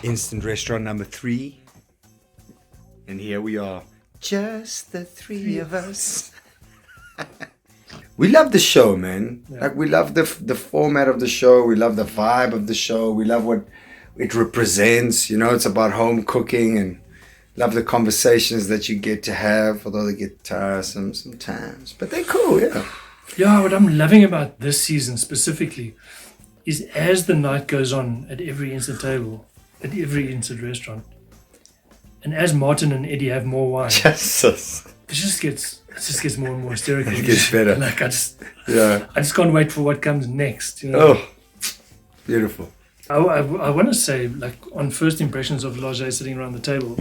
Instant restaurant number 3. And here we are. Just the 3 of us. We love the show, man. Yeah. Like, we love the format of the show. We love the vibe of the show. We love what it represents. You know, it's about home cooking, and love the conversations that you get to have, although they get tiresome sometimes. But they're cool, yeah. Yeah, what I'm loving about this season specifically is as the night goes on at every instant table, at every instant restaurant, and as Martin and Eddie have more wine, Jesus. it just gets more and more hysterical. It gets better. Like I Yeah. just can't wait for what comes next. You know? Oh, beautiful. I want to say, like, on first impressions of Larcé sitting around the table,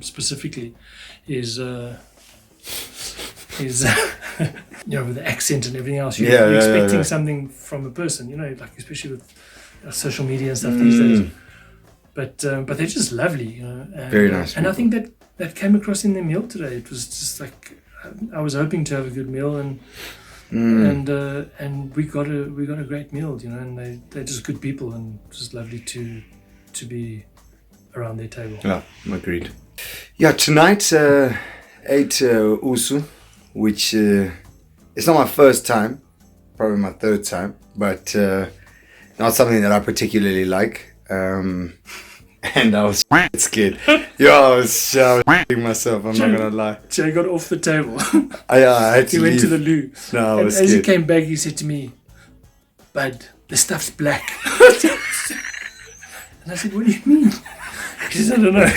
specifically, is you know, with the accent and everything else, you're expecting something from a person, you know, like, especially with social media and stuff these days. But they're just lovely, you know. And, very nice. And I think that came across in their meal today. It was just like, I was hoping to have a good meal, and we got a great meal, you know. And they're just good people, and just lovely to be around their table. Yeah, agreed. Yeah, tonight ate usu, which it's not my first time, probably my third time, but not something that I particularly like. And I was scared. Yeah, I was shitting myself, I'm not gonna lie. Jay got off the table. I had to He went leave. to the loo. No, I was and as he scared. came back, he said to me, "Bud, the stuff's black." And I said, "What do you mean?" He said, "I don't know."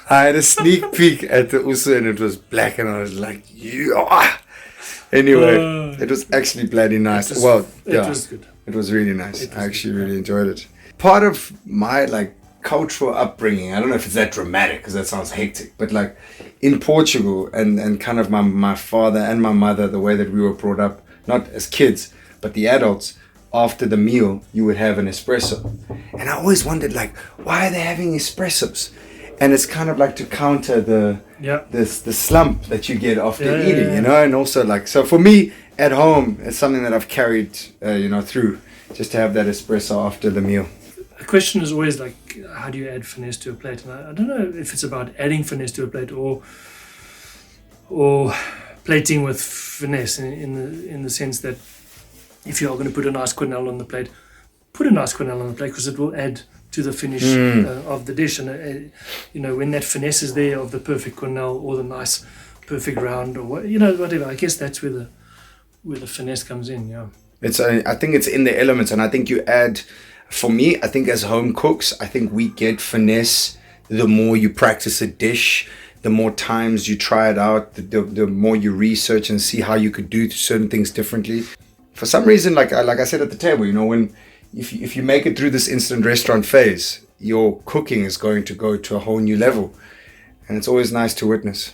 I had a sneak peek at the usu and it was black, and I was like, yeah. Anyway, it was actually bloody nice. It was good. It was really nice. I actually really enjoyed it. Part of my, like, cultural upbringing, I don't know if it's that dramatic because that sounds hectic, but like in Portugal and kind of my father and my mother, the way that we were brought up, not as kids, but the adults, after the meal, you would have an espresso. And I always wondered, like, why are they having espressos? And it's kind of like to counter the slump that you get after eating, you know. And also, like, so for me at home, it's something that I've carried, you know, through, just to have that espresso after the meal. The question is always like, how do you add finesse to a plate? And I don't know if it's about adding finesse to a plate or plating with finesse in the sense that if you are going to put a nice quenelle on the plate, put a nice quenelle on the plate, because it will add to the finish of the dish. And you know, when that finesse is there of the perfect quenelle or the nice perfect round, or what, you know, whatever. I guess that's where the finesse comes in. Yeah, it's I think it's in the elements, and I think you add. For me, I think as home cooks, I think we get finesse the more you practice a dish, the more times you try it out, the more you research and see how you could do certain things differently. For some reason, like I said at the table, you know, if you make it through this instant restaurant phase, your cooking is going to go to a whole new level. And it's always nice to witness.